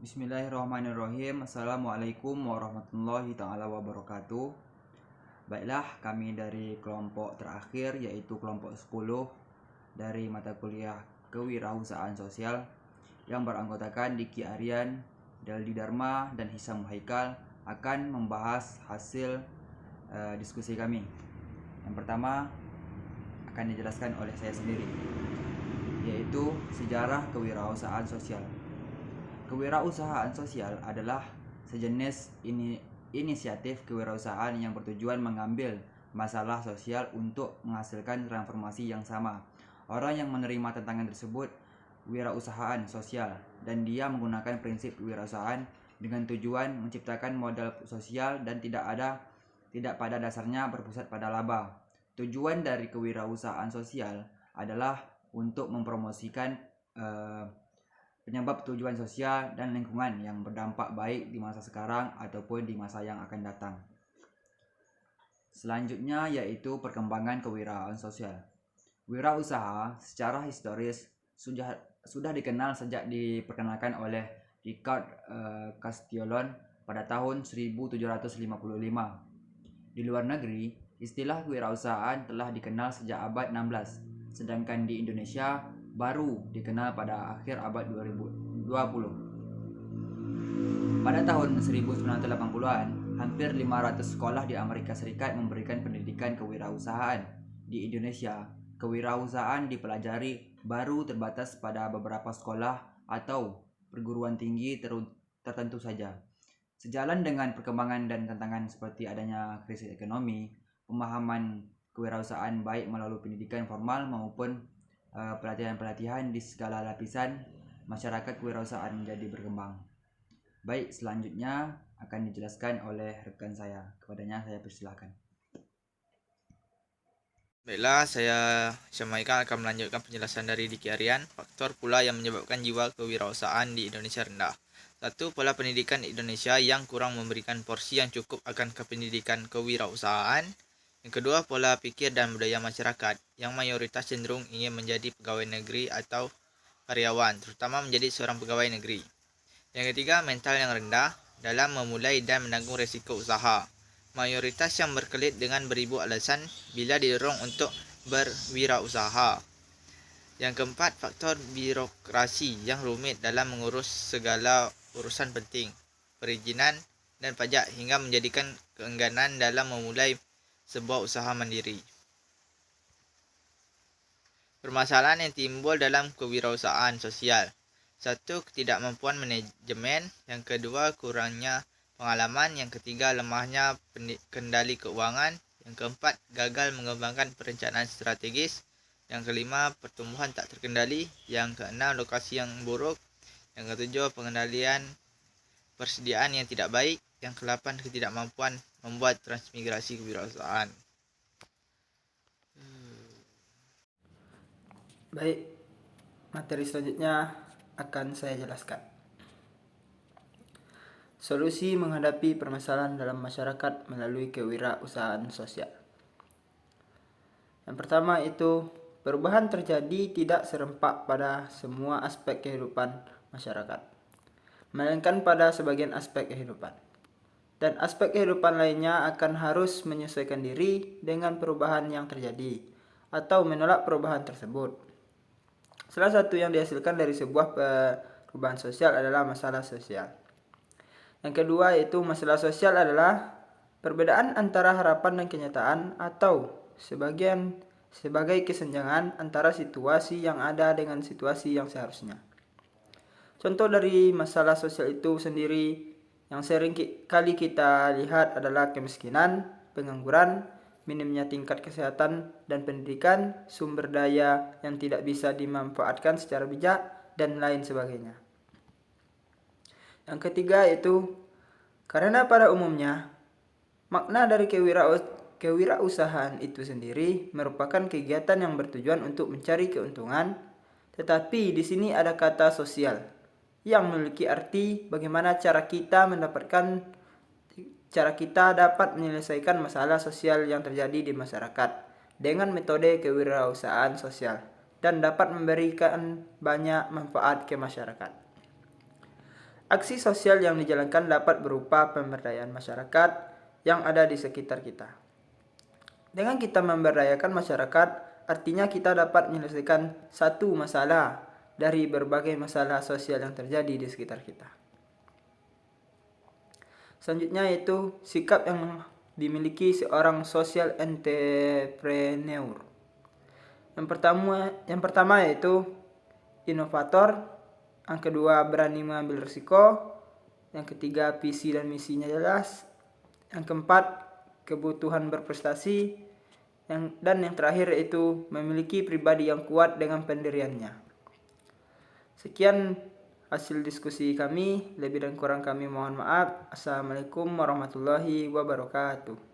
Bismillahirrahmanirrahim. Assalamualaikum warahmatullahi ta'ala wabarakatuh. Baiklah, kami dari kelompok terakhir yaitu kelompok 10 dari mata kuliah Kewirausahaan Sosial yang beranggotakan Diki Aryan, Daldi Dharma, dan Hisam Haikal akan membahas hasil diskusi kami. Yang pertama akan dijelaskan oleh saya sendiri, yaitu sejarah kewirausahaan sosial. Kewirausahaan sosial adalah sejenis inisiatif kewirausahaan yang bertujuan mengambil masalah sosial untuk menghasilkan transformasi yang sama. Orang yang menerima tantangan tersebut wirausahaan sosial, dan dia menggunakan prinsip kewirausahaan dengan tujuan menciptakan modal sosial dan tidak pada dasarnya berpusat pada laba. Tujuan dari kewirausahaan sosial adalah untuk mempromosikan penyebab tujuan sosial dan lingkungan yang berdampak baik di masa sekarang ataupun di masa yang akan datang. Selanjutnya yaitu perkembangan kewirausahaan sosial. Wirausaha secara historis sudah dikenal sejak diperkenalkan oleh Richard Castillon pada tahun 1755. Di luar negeri, istilah kewirausahaan telah dikenal sejak abad 16, sedangkan di Indonesia baru dikenal pada akhir abad 2020. Pada tahun 1980-an, hampir 500 sekolah di Amerika Serikat memberikan pendidikan kewirausahaan. Di Indonesia, kewirausahaan dipelajari baru terbatas pada beberapa sekolah atau perguruan tinggi tertentu saja. Sejalan dengan perkembangan dan tantangan seperti adanya krisis ekonomi, pemahaman kewirausahaan baik melalui pendidikan formal maupun pelatihan-pelatihan di segala lapisan masyarakat kewirausahaan menjadi berkembang. Baik, selanjutnya akan dijelaskan oleh rekan saya. Kepadanya saya persilakan. Baiklah, saya Syamaika akan melanjutkan penjelasan dari Diki Aryan. Faktor pula yang menyebabkan jiwa kewirausahaan di Indonesia rendah. Satu, pola pendidikan di Indonesia yang kurang memberikan porsi yang cukup akan pendidikan kewirausahaan. Yang kedua, pola pikir dan budaya masyarakat yang mayoritas cenderung ingin menjadi pegawai negeri atau karyawan, terutama menjadi seorang pegawai negeri. Yang ketiga, mental yang rendah dalam memulai dan menanggung resiko usaha. Mayoritas yang berkelit dengan beribu alasan bila didorong untuk berwirausaha. Yang keempat, faktor birokrasi yang rumit dalam mengurus segala urusan penting, perizinan dan pajak hingga menjadikan keengganan dalam memulai sebuah usaha mandiri. Permasalahan yang timbul dalam kewirausahaan sosial. Satu, ketidakmampuan manajemen. Yang kedua, kurangnya pengalaman. Yang ketiga, lemahnya kendali keuangan. Yang keempat, gagal mengembangkan perencanaan strategis. Yang kelima, pertumbuhan tak terkendali. Yang keenam, lokasi yang buruk. Yang ketujuh, pengendalian persediaan yang tidak baik. Yang kedelapan, ketidakmampuan membuat transmigrasi kewirausahaan. Baik, materi selanjutnya akan saya jelaskan. Solusi menghadapi permasalahan dalam masyarakat melalui kewirausahaan sosial. Yang pertama itu, perubahan terjadi tidak serempak pada semua aspek kehidupan masyarakat, melainkan pada sebagian aspek kehidupan. Dan aspek kehidupan lainnya akan harus menyesuaikan diri dengan perubahan yang terjadi atau menolak perubahan tersebut. Salah satu yang dihasilkan dari sebuah perubahan sosial adalah masalah sosial. Yang kedua yaitu masalah sosial adalah perbedaan antara harapan dan kenyataan atau sebagai kesenjangan antara situasi yang ada dengan situasi yang seharusnya. Contoh dari masalah sosial itu sendiri yang sering kali kita lihat adalah kemiskinan, pengangguran, minimnya tingkat kesehatan dan pendidikan, sumber daya yang tidak bisa dimanfaatkan secara bijak, dan lain sebagainya. Yang ketiga yaitu, karena pada umumnya, makna dari kewirausahaan itu sendiri merupakan kegiatan yang bertujuan untuk mencari keuntungan, tetapi di sini ada kata sosial, yang memiliki arti bagaimana cara kita dapat menyelesaikan masalah sosial yang terjadi di masyarakat dengan metode kewirausahaan sosial dan dapat memberikan banyak manfaat ke masyarakat. Aksi sosial yang dijalankan dapat berupa pemberdayaan masyarakat yang ada di sekitar kita. Dengan kita memberdayakan masyarakat, artinya kita dapat menyelesaikan satu masalah dari berbagai masalah sosial yang terjadi di sekitar kita. Selanjutnya yaitu sikap yang dimiliki seorang social entrepreneur. Yang pertama yaitu inovator, yang kedua berani mengambil risiko, yang ketiga visi dan misinya jelas, yang keempat kebutuhan berprestasi, dan yang terakhir yaitu memiliki pribadi yang kuat dengan pendiriannya. Sekian hasil diskusi kami, lebih dan kurang kami mohon maaf. Assalamualaikum warahmatullahi wabarakatuh.